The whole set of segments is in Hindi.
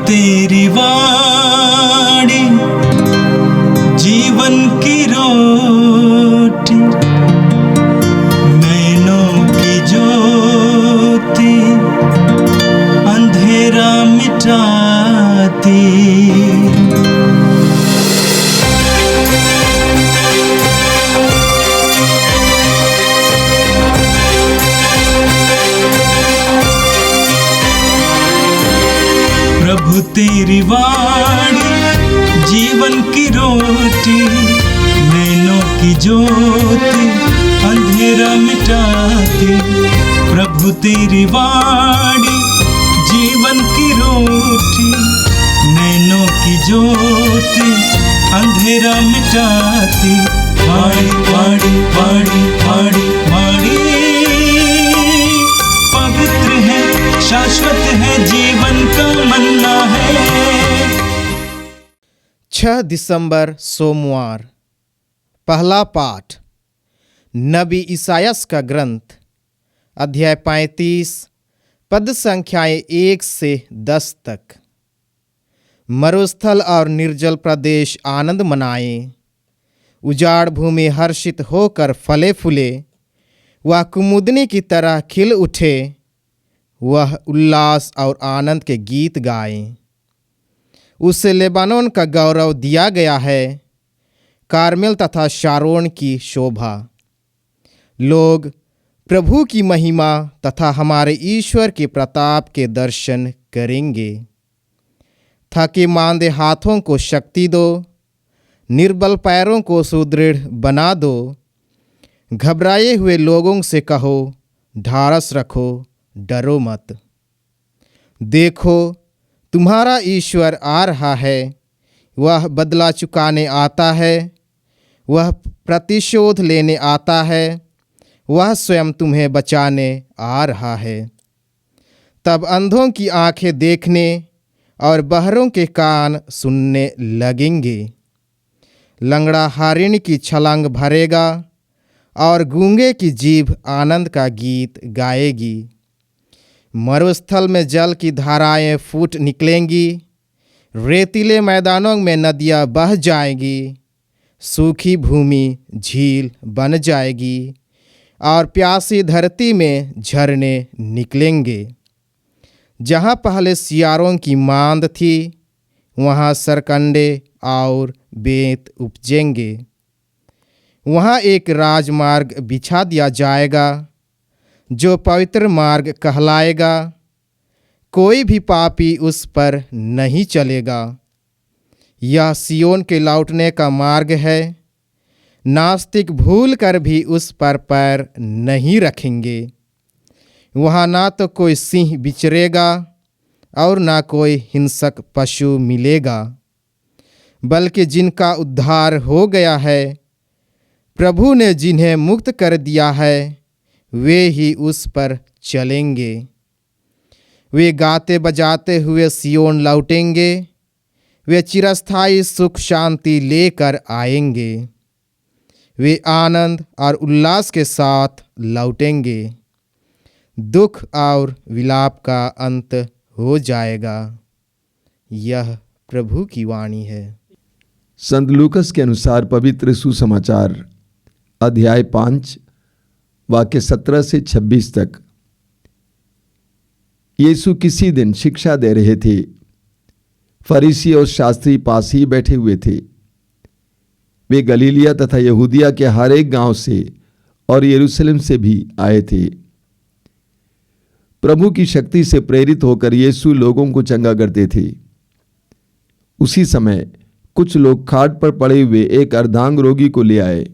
तेरी वाणी जीवन की रोटी, नैनों की ज्योति अंधेरा मिटाती। प्रभु तेरी वाणी जीवन की रोटी, नैनों की ज्योति अंधेरा मिटाती। प्रभु तेरी वाणी जीवन की रोटी, नैनों की ज्योति अंधेरा मिटाती। वाणी वाणी वाणी वाणी वाणी पवित्र है, शाश्वत है, जीवन का मन्ना है। 6 दिसंबर सोमवार। पहला पाठ नबी इसायास का ग्रंथ, अध्याय 35, पद संख्याएं 1 से 10 तक। मरुस्थल और निर्जल प्रदेश आनंद मनाएं, उजाड़ भूमि हर्षित होकर फले फूले, वह कुमुदनी की तरह खिल उठे, वह उल्लास और आनंद के गीत गाएं। उसे लेबानोन का गौरव दिया गया है, कार्मेल तथा शारोन की शोभा। लोग प्रभु की महिमा तथा हमारे ईश्वर के प्रताप के दर्शन करेंगे। थके मांदे हाथों को शक्ति दो, निर्बल पैरों को सुदृढ़ बना दो। घबराए हुए लोगों से कहो, ढाढ़स रखो, डरो मत। देखो, तुम्हारा ईश्वर आ रहा है, वह बदला चुकाने आता है, वह प्रतिशोध लेने आता है, वह स्वयं तुम्हें बचाने आ रहा है। तब अंधों की आंखें देखने और बहरों के कान सुनने लगेंगे। लंगड़ा हरिणी की छलांग भरेगा और गूंगे की जीभ आनंद का गीत गाएगी। मरुस्थल में जल की धाराएं फूट निकलेंगी, रेतीले मैदानों में नदियां बह जाएंगी, सूखी भूमि झील बन जाएगी और प्यासी धरती में झरने निकलेंगे। जहाँ पहले सियारों की मांद थी, वहाँ सरकंडे और बेंत उपजेंगे। वहाँ एक राजमार्ग बिछा दिया जाएगा, जो पवित्र मार्ग कहलाएगा। कोई भी पापी उस पर नहीं चलेगा। यह सियोन के लौटने का मार्ग है, नास्तिक भूल कर भी उस पर पैर नहीं रखेंगे। वहाँ ना तो कोई सिंह विचरेगा और ना कोई हिंसक पशु मिलेगा, बल्कि जिनका उद्धार हो गया है, प्रभु ने जिन्हें मुक्त कर दिया है, वे ही उस पर चलेंगे। वे गाते बजाते हुए सियोन लौटेंगे, वे चिरस्थायी सुख शांति लेकर आएंगे। वे आनंद और उल्लास के साथ लौटेंगे। दुख और विलाप का अंत हो जाएगा। यह प्रभु की वाणी है। संत लूकस के अनुसार पवित्र सुसमाचार, अध्याय 5, वाक्य 17 से 26 तक। यीशु किसी दिन शिक्षा दे रहे थे। फरीसी और शास्त्री पास ही बैठे हुए थे। वे गलीलिया तथा यहूदिया के हर एक गांव से और यरूशलेम से भी आए थे। प्रभु की शक्ति से प्रेरित होकर यीशु लोगों को चंगा करते थे। उसी समय कुछ लोग खाट पर पड़े हुए एक अर्धांग रोगी को ले आए।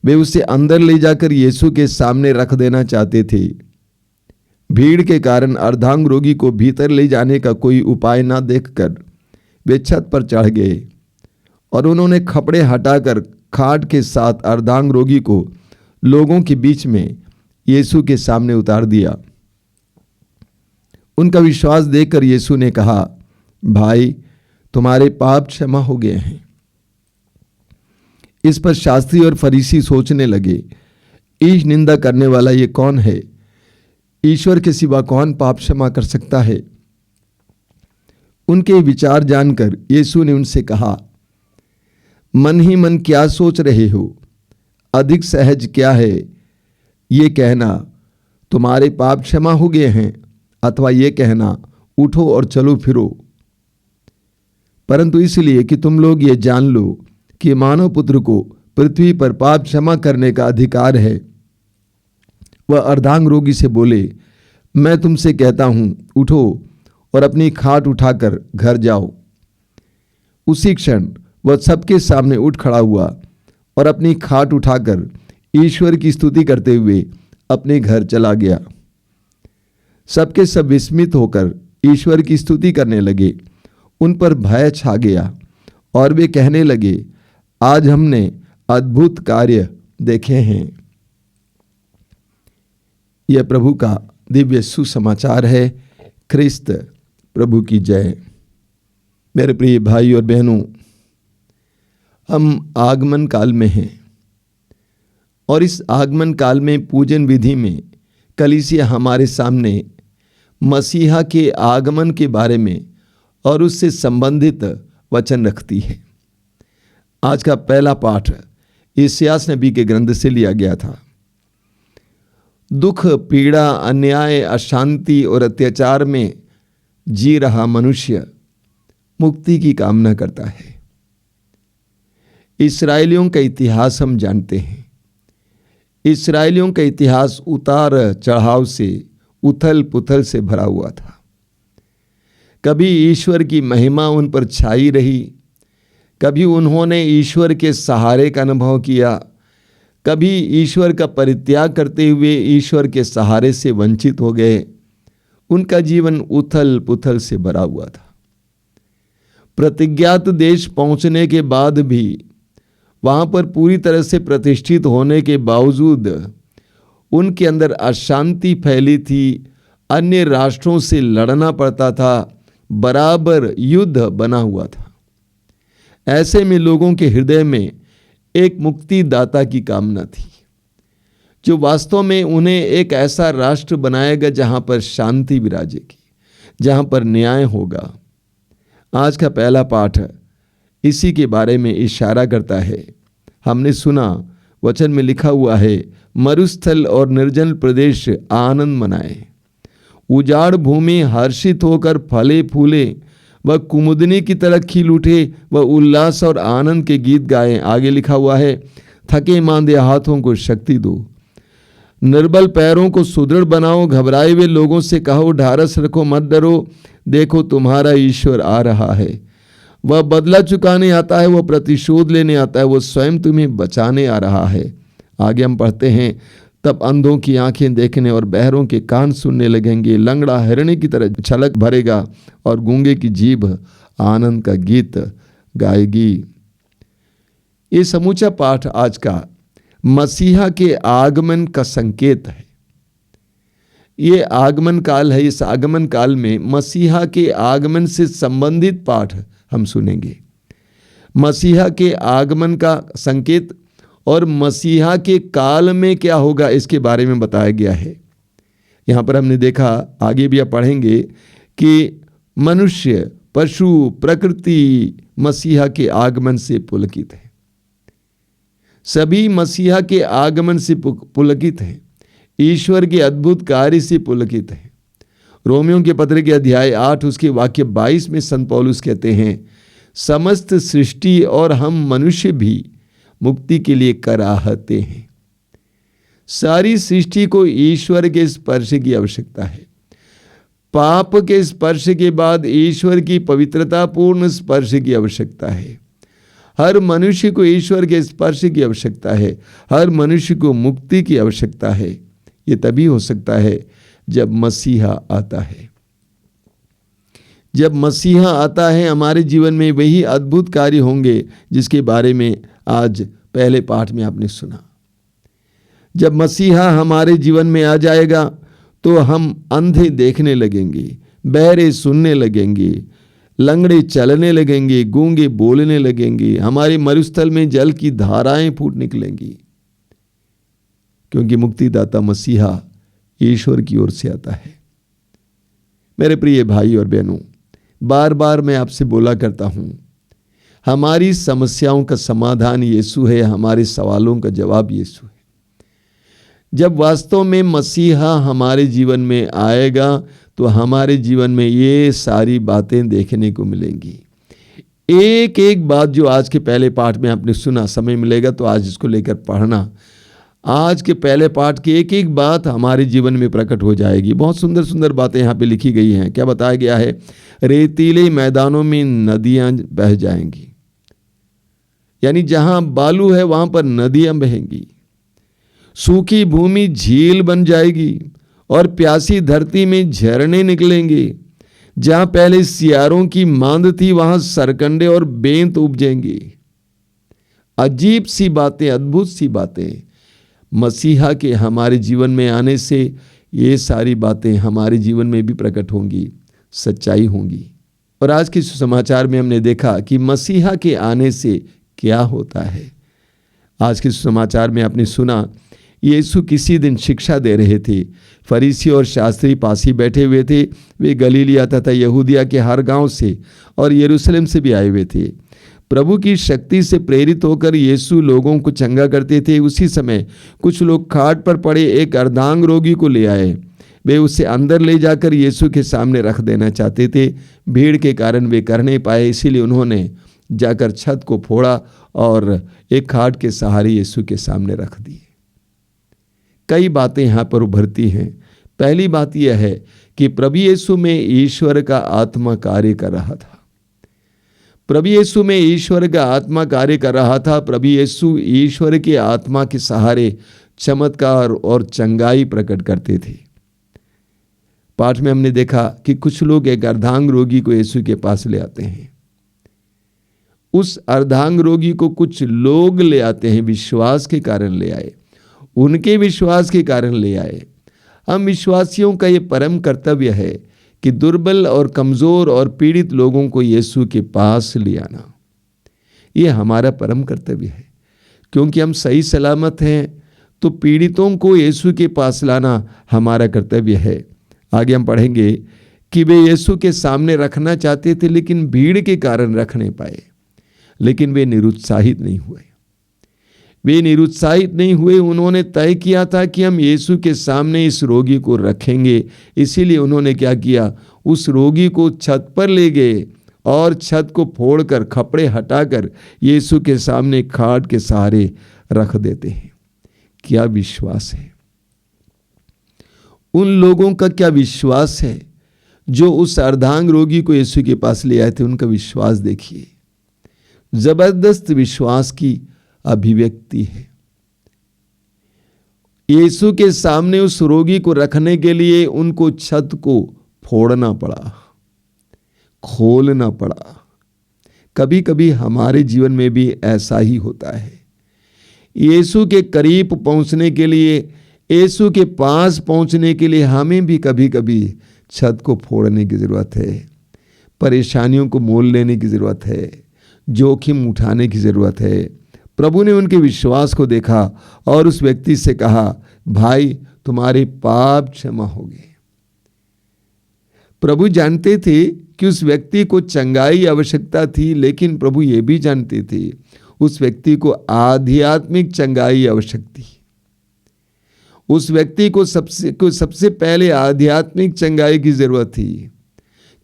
वे उसे अंदर ले जाकर यीशु के सामने रख देना चाहते थे। भीड़ के कारण अर्धांग रोगी को भीतर ले जाने का कोई उपाय न देखकर वे छत पर चढ़ गए और उन्होंने कपड़े हटाकर खाट के साथ अर्धांग रोगी को लोगों के बीच में यीशु के सामने उतार दिया। उनका विश्वास देखकर यीशु ने कहा, भाई, तुम्हारे पाप क्षमा हो गए हैं। इस पर शास्त्री और फरीसी सोचने लगे, ईश निंदा करने वाला ये कौन है? ईश्वर के सिवा कौन पाप क्षमा कर सकता है? उनके विचार जानकर यीशु ने उनसे कहा, मन ही मन क्या सोच रहे हो? अधिक सहज क्या है, ये कहना तुम्हारे पाप क्षमा हो गए हैं, अथवा ये कहना उठो और चलो फिरो? परंतु इसलिए कि तुम लोग ये जान लो कि मानव पुत्र को पृथ्वी पर पाप क्षमा करने का अधिकार है। वह अर्धांग रोगी से बोले, मैं तुमसे कहता हूं, उठो और अपनी खाट उठाकर घर जाओ। उसी क्षण वह सबके सामने उठ खड़ा हुआ और अपनी खाट उठाकर ईश्वर की स्तुति करते हुए अपने घर चला गया। सबके सब विस्मित होकर ईश्वर की स्तुति करने लगे। उन पर भय छा गया और वे कहने लगे, आज हमने अद्भुत कार्य देखे हैं। यह प्रभु का दिव्य सुसमाचार है। ख्रिस्त प्रभु की जय। मेरे प्रिय भाई और बहनों, हम आगमन काल में हैं और इस आगमन काल में पूजन विधि में कलीसिया हमारे सामने मसीहा के आगमन के बारे में और उससे संबंधित वचन रखती है। आज का पहला पाठ यशायाह नबी के ग्रंथ से लिया गया था। दुख, पीड़ा, अन्याय, अशांति और अत्याचार में जी रहा मनुष्य मुक्ति की कामना करता है। इस्राएलियों का इतिहास हम जानते हैं। इस्राएलियों का इतिहास उतार चढ़ाव से, उथल पुथल से भरा हुआ था। कभी ईश्वर की महिमा उन पर छाई रही, कभी उन्होंने ईश्वर के सहारे का अनुभव किया, कभी ईश्वर का परित्याग करते हुए ईश्वर के सहारे से वंचित हो गए। उनका जीवन उथल पुथल से भरा हुआ था। प्रतिज्ञात देश पहुंचने के बाद भी, वहां पर पूरी तरह से प्रतिष्ठित होने के बावजूद उनके अंदर अशांति फैली थी। अन्य राष्ट्रों से लड़ना पड़ता था, बराबर युद्ध बना हुआ था। ऐसे में लोगों के हृदय में एक मुक्तिदाता की कामना थी, जो वास्तव में उन्हें एक ऐसा राष्ट्र बनाएगा जहां पर शांति विराजेगी, जहां पर न्याय होगा। आज का पहला पाठ इसी के बारे में इशारा करता है। हमने सुना, वचन में लिखा हुआ है, मरुस्थल और निर्जन प्रदेश आनंद मनाए, उजाड़ भूमि हर्षित होकर फले फूले, वह कुमुदनी की तरह खिल उठे, वह उल्लास और आनंद के गीत गाए। आगे लिखा हुआ है, थके मांदे हाथों को शक्ति दो, निर्बल पैरों को सुदृढ़ बनाओ, घबराए हुए लोगों से कहो ढारस रखो, मत डरो, देखो तुम्हारा ईश्वर आ रहा है। वह बदला चुकाने आता है, वह प्रतिशोध लेने आता है, वह स्वयं तुम्हें बचाने आ रहा है। आगे हम पढ़ते हैं, तब अंधों की आंखें देखने और बहरों के कान सुनने लगेंगे, लंगड़ा हिरणी की तरह छलक भरेगा और गूंगे की जीभ आनंद का गीत गाएगी। ये समूचा पाठ आज का मसीहा के आगमन का संकेत है। ये आगमन काल है। इस आगमन काल में मसीहा के आगमन से संबंधित पाठ हम सुनेंगे। मसीहा के आगमन का संकेत और मसीहा के काल में क्या होगा, इसके बारे में बताया गया है। यहाँ पर हमने देखा, आगे भी आप पढ़ेंगे कि मनुष्य, पशु, प्रकृति मसीहा के आगमन से पुलकित है। सभी मसीहा के आगमन से पुलकित हैं। ईश्वर के अद्भुत कार्य से पुलकित है। रोमियों के पत्र के अध्याय 8 उसके वाक्य 22 में संत पौलुस कहते हैं, समस्त सृष्टि और हम मनुष्य भी मुक्ति के लिए कराहते हैं। सारी सृष्टि को ईश्वर के स्पर्श की आवश्यकता है। पाप के स्पर्श के बाद ईश्वर की पवित्रतापूर्ण स्पर्श की आवश्यकता है। हर मनुष्य को ईश्वर के स्पर्श की आवश्यकता है। हर मनुष्य को मुक्ति की आवश्यकता है। ये तभी हो सकता है जब मसीहा आता है। जब मसीहा आता है हमारे जीवन में, वही अद्भुत कार्य होंगे जिसके बारे में आज पहले पाठ में आपने सुना। जब मसीहा हमारे जीवन में आ जाएगा तो हम अंधे देखने लगेंगे, बहरे सुनने लगेंगे, लंगड़े चलने लगेंगे, गूंगे बोलने लगेंगे। हमारे मरुस्थल में जल की धाराएं फूट निकलेंगी, क्योंकि मुक्तिदाता मसीहा ईश्वर की ओर से आता है। मेरे प्रिय भाई और बहनों, बार बार मैं आपसे बोला करता हूँ, हमारी समस्याओं का समाधान यीशु है, हमारे सवालों का जवाब यीशु है। जब वास्तव में मसीहा हमारे जीवन में आएगा तो हमारे जीवन में ये सारी बातें देखने को मिलेंगी। एक एक बात जो आज के पहले पाठ में आपने सुना, समय मिलेगा तो आज इसको लेकर पढ़ना। आज के पहले पाठ की एक एक बात हमारे जीवन में प्रकट हो जाएगी। बहुत सुंदर सुंदर बातें यहाँ पे लिखी गई हैं। क्या बताया गया है? रेतीले मैदानों में नदियां बह जाएंगी, यानी जहां बालू है वहां पर नदियां बहेंगी। सूखी भूमि झील बन जाएगी और प्यासी धरती में झरने निकलेंगे। जहां पहले सियारों की मांद थी वहां सरकंडे और बेंत उपजेंगे। अजीब सी बातें, अद्भुत सी बातें। मसीहा के हमारे जीवन में आने से ये सारी बातें हमारे जीवन में भी प्रकट होंगी, सच्चाई होंगी। और आज के सुसमाचार में हमने देखा कि मसीहा के आने से क्या होता है। आज के सुसमाचार में आपने सुना, यीशु किसी दिन शिक्षा दे रहे थे। फरीसी और शास्त्री पास ही बैठे हुए थे। वे गलीलिया तथा यहूदिया के हर गांव से और यरूशलेम से भी आए हुए थे। प्रभु की शक्ति से प्रेरित होकर यीशु लोगों को चंगा करते थे। उसी समय कुछ लोग खाट पर पड़े एक अर्धांग रोगी को ले आए। वे उसे अंदर ले जाकर यीशु के सामने रख देना चाहते थे। भीड़ के कारण वे कर नहीं पाए, इसीलिए उन्होंने जाकर छत को फोड़ा और एक खाट के सहारे यीशु के सामने रख दिए। कई बातें यहाँ पर उभरती हैं। पहली बात यह है कि प्रभु यीशु में ईश्वर का आत्मा कार्य कर रहा था। प्रभु यीशु में ईश्वर का आत्मा कार्य कर रहा था। प्रभु यीशु ईश्वर के आत्मा के सहारे चमत्कार और चंगाई प्रकट करते थे। पाठ में हमने देखा कि कुछ लोग एक अर्धांग रोगी को यीशु के पास ले आते हैं। उस अर्धांग रोगी को कुछ लोग ले आते हैं, विश्वास के कारण ले आए, उनके विश्वास के कारण ले आए। हम विश्वासियों का ये परम कर्तव्य है कि दुर्बल और कमज़ोर और पीड़ित लोगों को यीशु के पास ले आना, ये हमारा परम कर्तव्य है। क्योंकि हम सही सलामत हैं तो पीड़ितों को यीशु के पास लाना हमारा कर्तव्य है। आगे हम पढ़ेंगे कि वे यीशु के सामने रखना चाहते थे, लेकिन भीड़ के कारण रख नहीं पाए। लेकिन वे निरुत्साहित नहीं हुए। वे निरुत्साहित नहीं हुए। उन्होंने तय किया था कि हम यीशु के सामने इस रोगी को रखेंगे। इसीलिए उन्होंने क्या किया, उस रोगी को छत पर ले गए और छत को फोड़कर, खपड़े हटाकर यीशु के सामने खाट के सहारे रख देते हैं। क्या विश्वास है उन लोगों का, क्या विश्वास है जो उस अर्धांग रोगी को यीशु के पास ले आए थे। उनका विश्वास देखिए, जबरदस्त विश्वास की अभिव्यक्ति है। यीशु के सामने उस रोगी को रखने के लिए उनको छत को फोड़ना पड़ा, खोलना पड़ा। कभी कभी हमारे जीवन में भी ऐसा ही होता है। यीशु के करीब पहुंचने के लिए, यीशु के पास पहुंचने के लिए हमें भी कभी कभी छत को फोड़ने की ज़रूरत है, परेशानियों को मोल लेने की ज़रूरत है, जोखिम उठाने की ज़रूरत है। प्रभु ने उनके विश्वास को देखा और उस व्यक्ति से कहा, भाई तुम्हारे पाप क्षमा हो गए। प्रभु जानते थे कि उस व्यक्ति को चंगाई आवश्यकता थी, लेकिन प्रभु ये भी जानते थे उस व्यक्ति को आध्यात्मिक चंगाई आवश्यक थी। उस व्यक्ति को सबसे पहले आध्यात्मिक चंगाई की जरूरत थी,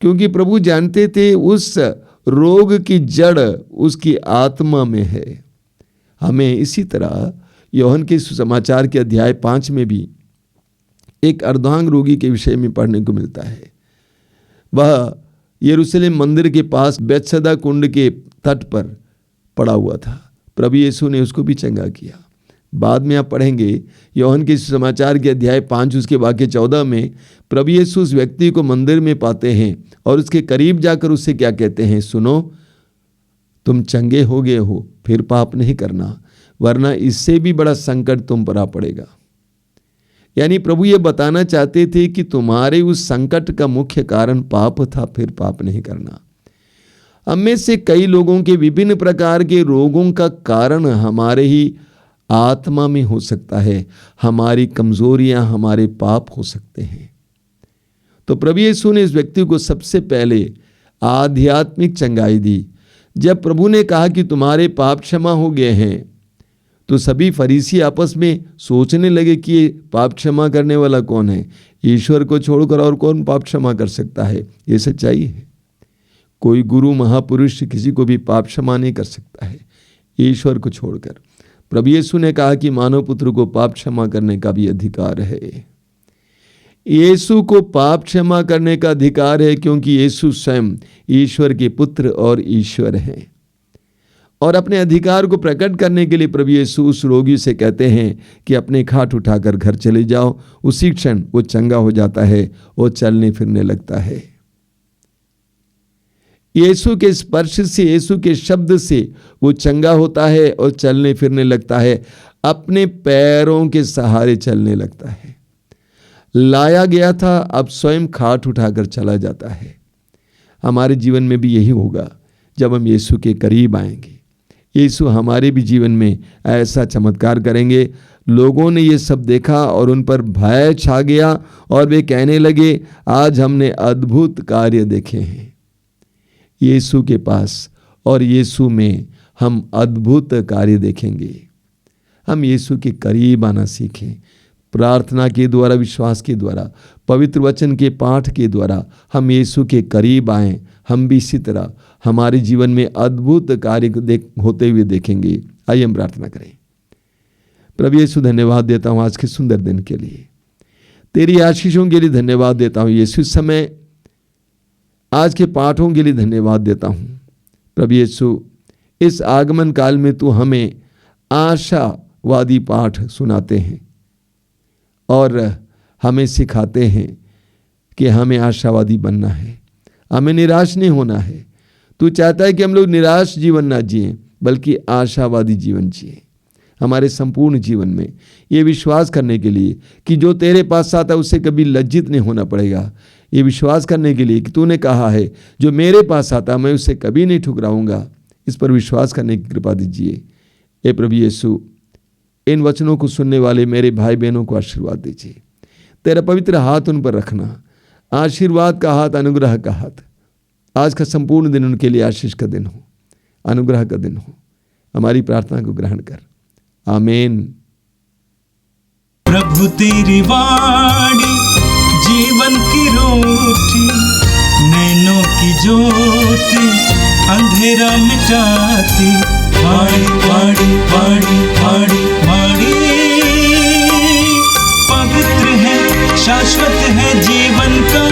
क्योंकि प्रभु जानते थे उस रोग की जड़ उसकी आत्मा में है। हमें इसी तरह यूहन्ना के सुसमाचार के अध्याय 5 में भी एक अर्धांग रोगी के विषय में पढ़ने को मिलता है। वह यरूशलेम मंदिर के पास बेतसदा कुंड के तट पर पड़ा हुआ था। प्रभु यीशु ने उसको भी चंगा किया। बाद में आप पढ़ेंगे यूहन्ना के सुसमाचार के अध्याय 5 उसके वाक्य 14 में प्रभु यीशु उस व्यक्ति को मंदिर में पाते हैं और उसके करीब जाकर उससे क्या कहते हैं, सुनो तुम चंगे हो गए हो, फिर पाप नहीं करना, वरना इससे भी बड़ा संकट तुम पर आ पड़ेगा। यानी प्रभु ये बताना चाहते थे कि तुम्हारे उस संकट का मुख्य कारण पाप था, फिर पाप नहीं करना। हम में से कई लोगों के विभिन्न प्रकार के रोगों का कारण हमारे ही आत्मा में हो सकता है, हमारी कमजोरियां, हमारे पाप हो सकते हैं। तो प्रभु यीशु ने इस व्यक्ति को सबसे पहले आध्यात्मिक चंगाई दी। जब प्रभु ने कहा कि तुम्हारे पाप क्षमा हो गए हैं, तो सभी फरीसी आपस में सोचने लगे कि ये पाप क्षमा करने वाला कौन है? ईश्वर को छोड़कर और कौन पाप क्षमा कर सकता है? ये सच्चाई है। कोई गुरु महापुरुष किसी को भी पाप क्षमा नहीं कर सकता है ईश्वर को छोड़कर। प्रभु यीशु ने कहा कि मानव पुत्र को पाप क्षमा करने का भी अधिकार है। यीशु को पाप क्षमा करने का अधिकार है क्योंकि यीशु स्वयं ईश्वर के पुत्र और ईश्वर हैं। और अपने अधिकार को प्रकट करने के लिए प्रभु यीशु उस रोगी से कहते हैं कि अपने खाट उठाकर घर चले जाओ। उसी क्षण वो चंगा हो जाता है, वो चलने फिरने लगता है। यीशु के स्पर्श से, यीशु के शब्द से वो चंगा होता है और चलने फिरने लगता है, अपने पैरों के सहारे चलने लगता है। लाया गया था, अब स्वयं खाट उठाकर चला जाता है। हमारे जीवन में भी यही होगा जब हम यीशु के करीब आएंगे। यीशु हमारे भी जीवन में ऐसा चमत्कार करेंगे। लोगों ने ये सब देखा और उन पर भय छा गया और वे कहने लगे, आज हमने अद्भुत कार्य देखे हैं। यीशु के पास और यीशु में हम अद्भुत कार्य देखेंगे। हम यीशु के करीब आना सीखें। प्रार्थना के द्वारा, विश्वास के द्वारा, पवित्र वचन के पाठ के द्वारा हम यीशु के करीब आएं। हम भी इसी तरह हमारे जीवन में अद्भुत कार्य होते हुए देखेंगे। आइए हम प्रार्थना करें। प्रभु यीशु, धन्यवाद देता हूँ आज के सुंदर दिन के लिए, तेरी आशीषों के लिए धन्यवाद देता हूँ यीशु। इस समय आज के पाठों के लिए धन्यवाद देता हूँ प्रभु यीशु। इस आगमन काल में तू हमें आशावादी पाठ सुनाते हैं और हमें सिखाते हैं कि हमें आशावादी बनना है, हमें निराश नहीं होना है। तू चाहता है कि हम लोग निराश जीवन ना जिएं बल्कि आशावादी जीवन जिएं। हमारे संपूर्ण जीवन में ये विश्वास करने के लिए कि जो तेरे पास आता है उससे कभी लज्जित नहीं होना पड़ेगा। ये विश्वास करने के लिए कि तूने कहा है जो मेरे पास आता मैं उससे कभी नहीं ठुकराऊंगा। इस पर विश्वास करने की कृपा दीजिए। हे प्रभु यीशु, इन वचनों को सुनने वाले मेरे भाई बहनों को आशीर्वाद दीजिए। तेरा पवित्र हाथ उन पर रखना, आशीर्वाद का हाथ, अनुग्रह का हाथ। आज का संपूर्ण दिन उनके लिए आशीष का दिन हो, अनुग्रह का दिन हो। हमारी प्रार्थना को ग्रहण कर, आमीन। प्रभु तेरी वाणी जीवन की रोटी, नैनों की ज्योति अंधेरा मिटाती। वाणी वाणी वाणी वाणी वाणी पवित्र है, शाश्वत है, जीवन का